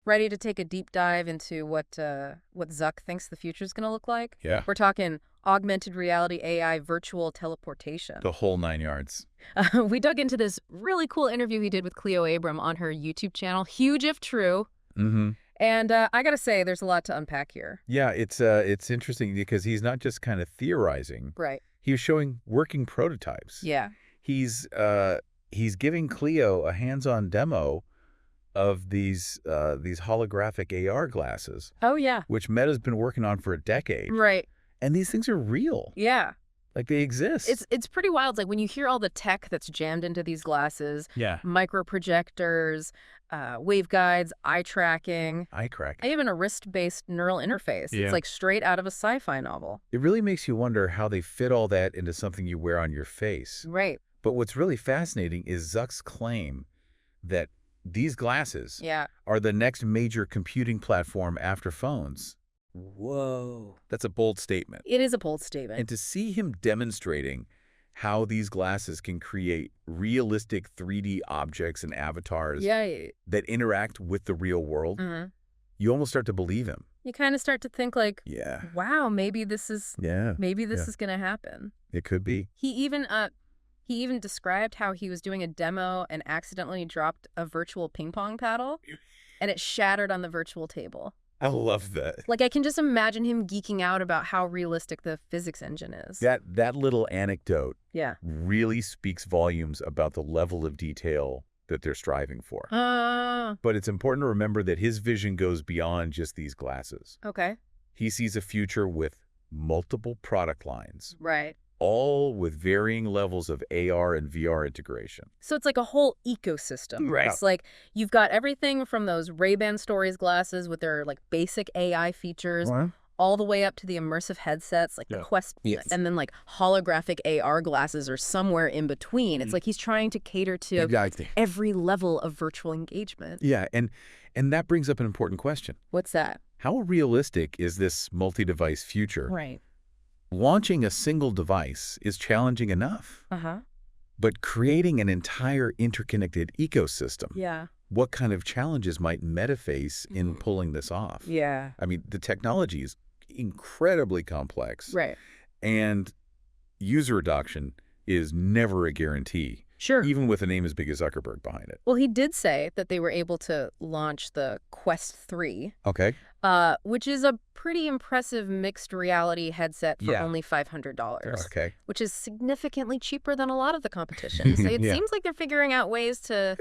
Ready to take a deep dive into what Zuck thinks the future's going to look like? Yeah. We're talking augmented reality, AI, virtual teleportation. The whole 9 yards. We dug into this really cool interview he did with Cleo Abram on her YouTube channel, huge if true. Mm-hmm. And I got to say, there's a lot to unpack here. Yeah, it's interesting because he's not just kind of theorizing. Right. He was showing working prototypes. Yeah. He's giving Cleo a hands-on demo of these holographic AR glasses. Oh, yeah. Which Meta's been working on for a decade. Right. And these things are real. Yeah. Like they exist. It's pretty wild. Like when you hear all the tech that's jammed into these glasses, yeah. micro projectors, waveguides, eye tracking, even a wrist-based neural interface. Yeah. It's like straight out of a sci-fi novel. It really makes you wonder how they fit all that into something you wear on your face. Right. But what's really fascinating is Zuck's claim that these glasses are the next major computing platform after phones. Whoa. That's a bold statement. It is a bold statement. And to see him demonstrating how these glasses can create realistic 3D objects and avatars that interact with the real world, you almost start to believe him. You kind of start to think like, wow, maybe this is going to happen. It could be. He even described how he was doing a demo and accidentally dropped a virtual ping pong paddle and it shattered on the virtual table. I love that. Like, I can just imagine him geeking out about how realistic the physics engine is. That little anecdote Yeah. really speaks volumes about the level of detail that they're striving for. But it's important to remember that his vision goes beyond just these glasses. Okay. He sees a future with multiple product lines. Right. All with varying levels of AR and VR integration. So it's like a whole ecosystem. Right. It's like you've got everything from those Ray-Ban Stories glasses with their like basic AI features all the way up to the immersive headsets like the Quest and then like holographic AR glasses or somewhere in between. It's like he's trying to cater to every level of virtual engagement. Yeah, and that brings up an important question. What's that? How realistic is this multi-device future? Right. Launching a single device is challenging enough. But creating an entire interconnected ecosystem, what kind of challenges might Meta face in pulling this off? Yeah. I mean, the technology is incredibly complex. Right. And user adoption is never a guarantee. Sure. Even with a name as big as Zuckerberg behind it. Well, he did say that they were able to launch the Quest 3. Okay. Which is a pretty impressive mixed reality headset for only $500. Okay. Which is significantly cheaper than a lot of the competition. So it seems like they're figuring out ways to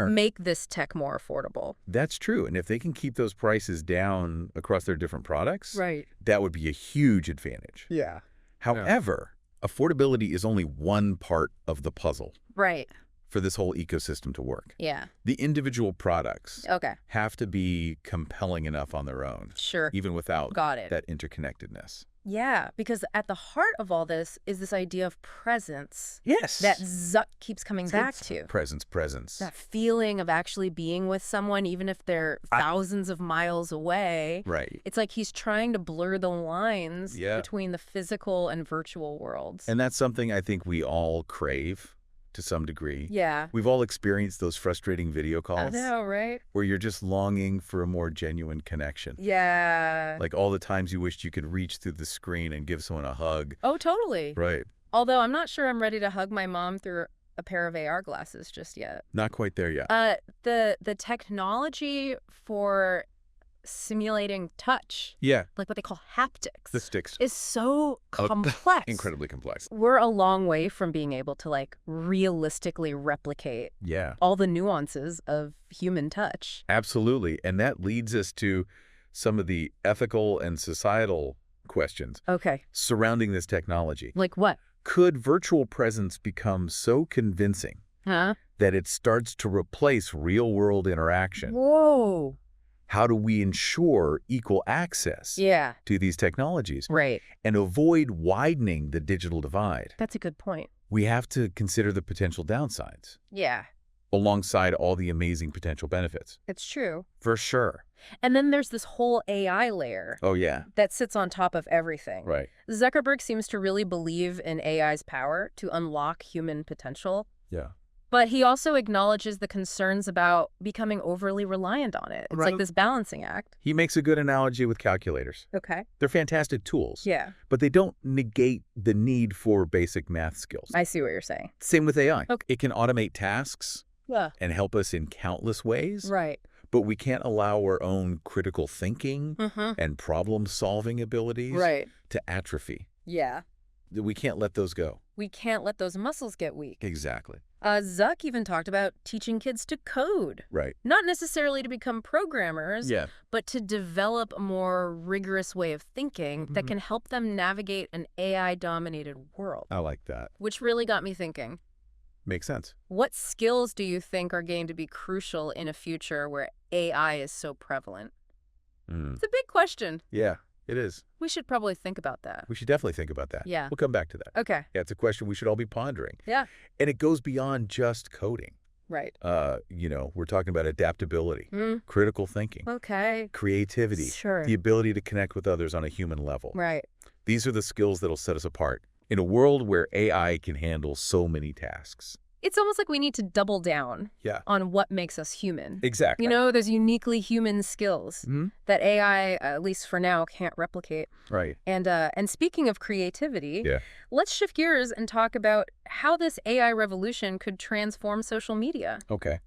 make this tech more affordable. That's true. And if they can keep those prices down across their different products, that would be a huge advantage. Yeah. However, affordability is only one part of the puzzle. Right. For this whole ecosystem to work. Yeah. The individual products Okay. have to be compelling enough on their own. Sure. Even without Got it. that interconnectedness. Yeah, because at the heart of all this is this idea of presence. Yes. That Zuck keeps coming back to. Presence. That feeling of actually being with someone, even if they're thousands of miles away. Right. It's like he's trying to blur the lines between the physical and virtual worlds. And that's something I think we all crave to some degree. Yeah. We've all experienced those frustrating video calls. I know, right? Where you're just longing for a more genuine connection. Yeah. Like all the times you wished you could reach through the screen and give someone a hug. Oh, totally. Right. Although I'm not sure I'm ready to hug my mom through a pair of AR glasses just yet. Not quite there yet. The technology for simulating touch, like what they call haptics, the sticks, is so complex. Incredibly complex. We're a long way from being able to like realistically replicate all the nuances of human touch. Absolutely. And that leads us to some of the ethical and societal questions surrounding this technology. Like what? Could virtual presence become so convincing that it starts to replace real-world interaction? Whoa. How do we ensure equal access to these technologies and avoid widening the digital divide? That's a good point. We have to consider the potential downsides. Yeah. Alongside all the amazing potential benefits. It's true. For sure. And then there's this whole AI layer. Oh, yeah. That sits on top of everything. Right. Zuckerberg seems to really believe in AI's power to unlock human potential. Yeah. But he also acknowledges the concerns about becoming overly reliant on it. It's like this balancing act. He makes a good analogy with calculators. Okay. They're fantastic tools. Yeah. But they don't negate the need for basic math skills. I see what you're saying. Same with AI. Okay. It can automate tasks and help us in countless ways. Right. But we can't allow our own critical thinking and problem-solving abilities to atrophy. Yeah. We can't let those go. We can't let those muscles get weak. Exactly. Zuck even talked about teaching kids to code. Right. Not necessarily to become programmers, but to develop a more rigorous way of thinking that can help them navigate an AI-dominated world. I like that. Which really got me thinking. Makes sense. What skills do you think are going to be crucial in a future where AI is so prevalent? It's a big question. Yeah, it is. We should probably think about that. We should definitely think about that. Yeah. We'll come back to that. Okay. Yeah, it's a question we should all be pondering. Yeah. And it goes beyond just coding. Right. We're talking about adaptability, critical thinking, creativity, the ability to connect with others on a human level. Right. These are the skills that'll set us apart in a world where AI can handle so many tasks. It's almost like we need to double down on what makes us human. Exactly. You know, there's uniquely human skills that AI, at least for now, can't replicate. Right. And speaking of creativity, let's shift gears and talk about how this AI revolution could transform social media. Okay.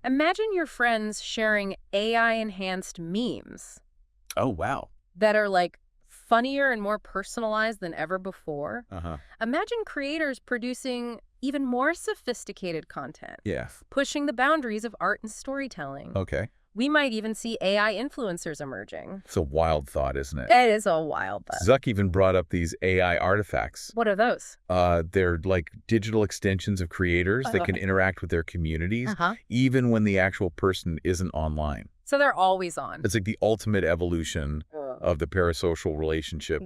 Imagine your friends sharing AI-enhanced memes. Oh, wow. That are like funnier and more personalized than ever before. Imagine creators producing even more sophisticated content. Yeah. Pushing the boundaries of art and storytelling. Okay. We might even see AI influencers emerging. It's a wild thought, isn't it? It is a wild thought. Zuck even brought up these AI artifacts. What are those? They're like digital extensions of creators that can interact with their communities, even when the actual person isn't online. So they're always on. It's like the ultimate evolution of the parasocial relationship,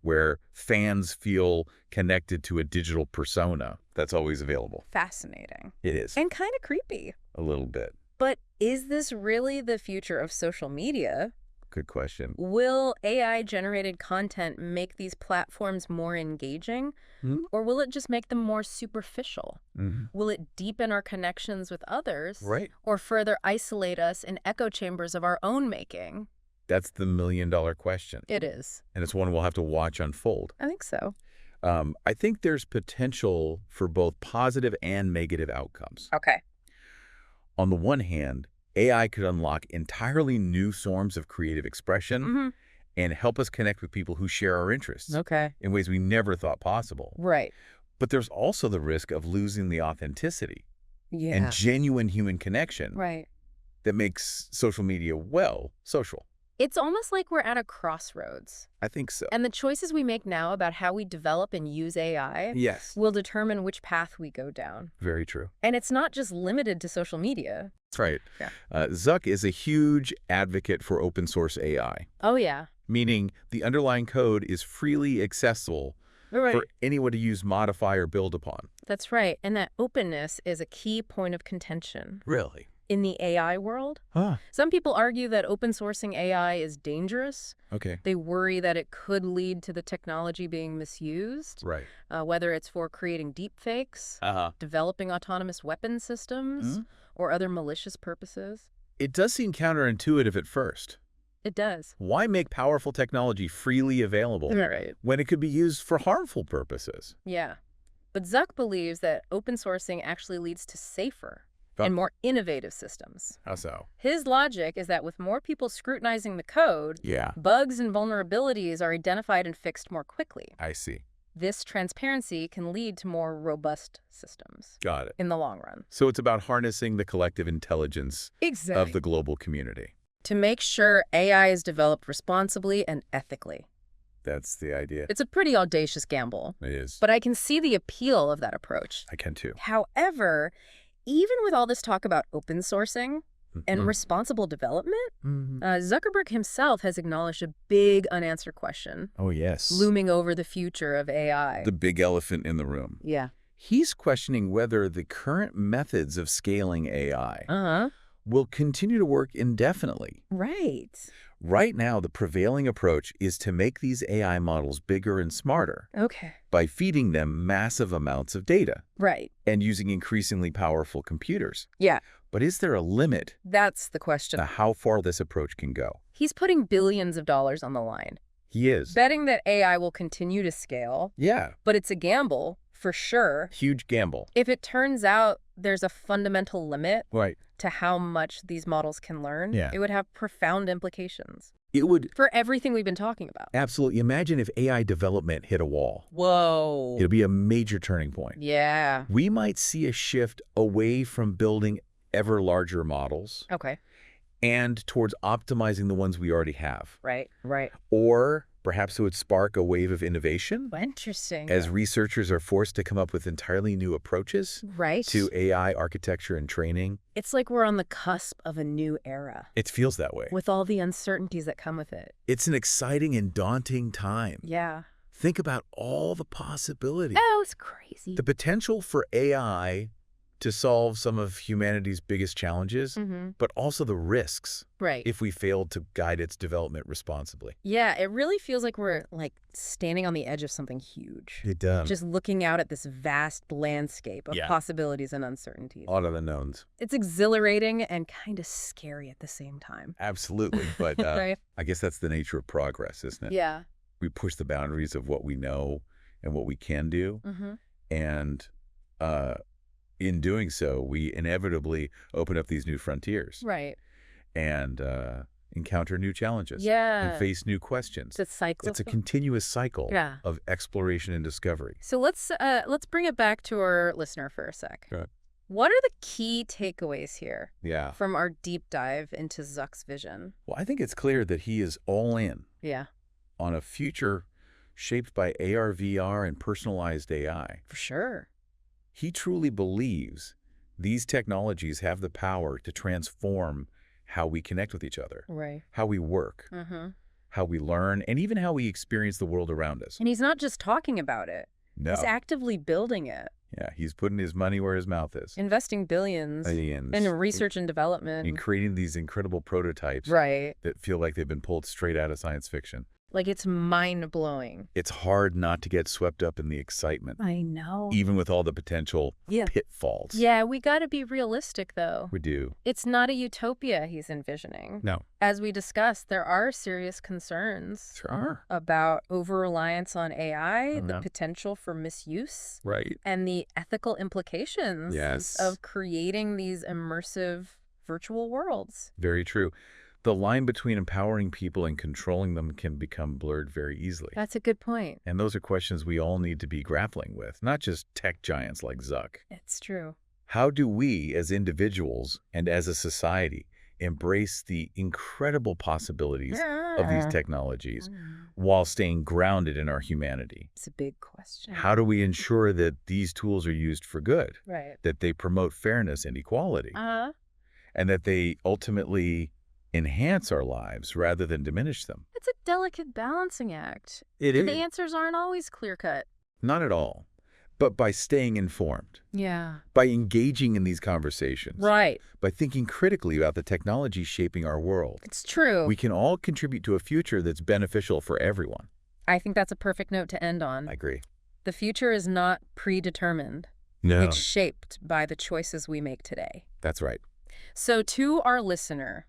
where fans feel connected to a digital persona that's always available. Fascinating. It is. And kind of creepy. A little bit. But is this really the future of social media? Good question. Will AI-generated content make these platforms more engaging? Or will it just make them more superficial? Will it deepen our connections with others? Or further isolate us in echo chambers of our own making? That's the million-dollar question. It is. And it's one we'll have to watch unfold. I think so. I think there's potential for both positive and negative outcomes. Okay. On the one hand, AI could unlock entirely new forms of creative expression and help us connect with people who share our interests in ways we never thought possible. Right. But there's also the risk of losing the authenticity and genuine human connection that makes social media, social. It's almost like we're at a crossroads. I think so. And the choices we make now about how we develop and use AI will determine which path we go down. Very true. And it's not just limited to social media. That's right. Zuck is a huge advocate for open source AI. Oh, yeah. Meaning the underlying code is freely accessible for anyone to use, modify, or build upon. That's right. And that openness is a key point of contention. Really? In the AI world. Some people argue that open sourcing AI is dangerous. They worry that it could lead to the technology being misused. Whether it's for creating deepfakes, developing autonomous weapon systems, or other malicious purposes. It does seem counterintuitive at first. It does. Why make powerful technology freely available when it could be used for harmful purposes? Yeah. But Zuck believes that open sourcing actually leads to safer and more innovative systems. How so? His logic is that with more people scrutinizing the code, bugs and vulnerabilities are identified and fixed more quickly. I see. This transparency can lead to more robust systems. Got it. In the long run. So it's about harnessing the collective intelligence of the global community. To make sure AI is developed responsibly and ethically. That's the idea. It's a pretty audacious gamble. It is. But I can see the appeal of that approach. I can too. However, even with all this talk about open sourcing and responsible development, Zuckerberg himself has acknowledged a big unanswered question. Oh, yes. Looming over the future of AI. The big elephant in the room. Yeah. He's questioning whether the current methods of scaling AI will continue to work indefinitely. Right. Right now, the prevailing approach is to make these AI models bigger and smarter. Okay. By feeding them massive amounts of data. Right. And using increasingly powerful computers. Yeah. But is there a limit? That's the question. To how far this approach can go? He's putting billions of dollars on the line. He is. Betting that AI will continue to scale. Yeah. But it's a gamble, for sure. Huge gamble. If it turns out there's a fundamental limit right. to how much these models can learn, yeah. it would have profound implications. It would. For everything we've been talking about. Absolutely. Imagine if AI development hit a wall. Whoa. It'll be a major turning point. Yeah. We might see a shift away from building ever larger models. Okay. And towards optimizing the ones we already have. Right, right. Or perhaps it would spark a wave of innovation. Interesting. As researchers are forced to come up with entirely new approaches. Right. To AI architecture and training. It's like we're on the cusp of a new era. It feels that way. With all the uncertainties that come with it. It's an exciting and daunting time. Yeah. Think about all the possibilities. Oh, it's crazy. The potential for AI to solve some of humanity's biggest challenges, but also the risks if we failed to guide its development responsibly. Yeah, it really feels like we're standing on the edge of something huge. It does. Just looking out at this vast landscape of possibilities and uncertainties. A lot of unknowns. It's exhilarating and kind of scary at the same time. Absolutely, but right? I guess that's the nature of progress, isn't it? Yeah. We push the boundaries of what we know and what we can do, and in doing so, we inevitably open up these new frontiers. Right. And encounter new challenges. Yeah. And face new questions. It's a cycle. It's a continuous cycle of exploration and discovery. So let's bring it back to our listener for a sec. Good. What are the key takeaways here from our deep dive into Zuck's vision? Well, I think it's clear that he is all in on a future shaped by AR, VR, and personalized AI. For sure. He truly believes these technologies have the power to transform how we connect with each other, how we work, how we learn, and even how we experience the world around us. And he's not just talking about it. No. He's actively building it. Yeah, he's putting his money where his mouth is. Investing billions in research and development. And creating these incredible prototypes that feel like they've been pulled straight out of science fiction. Like, it's mind-blowing. It's hard not to get swept up in the excitement. I know. Even with all the potential pitfalls. Yeah, we got to be realistic, though. We do. It's not a utopia he's envisioning. No. As we discussed, there are serious concerns. Sure. About over-reliance on AI, the potential for misuse. Right. And the ethical implications of creating these immersive virtual worlds. Very true. The line between empowering people and controlling them can become blurred very easily. That's a good point. And those are questions we all need to be grappling with, not just tech giants like Zuck. It's true. How do we, as individuals and as a society, embrace the incredible possibilities of these technologies while staying grounded in our humanity? It's a big question. How do we ensure that these tools are used for good? Right. That they promote fairness and equality? And that they ultimately enhance our lives rather than diminish them? It's a delicate balancing act. It is. The answers aren't always clear-cut. Not at all. But by staying informed. Yeah. By engaging in these conversations. Right. By thinking critically about the technology shaping our world. It's true. We can all contribute to a future that's beneficial for everyone. I think that's a perfect note to end on. I agree. The future is not predetermined. No. It's shaped by the choices we make today. That's right. So to our listener,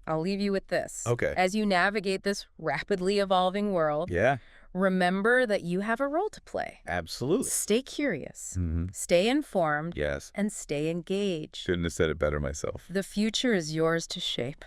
I'll leave you with this. Okay. As you navigate this rapidly evolving world, remember that you have a role to play. Absolutely. Stay curious, stay informed, yes, and stay engaged. Couldn't have said it better myself. The future is yours to shape.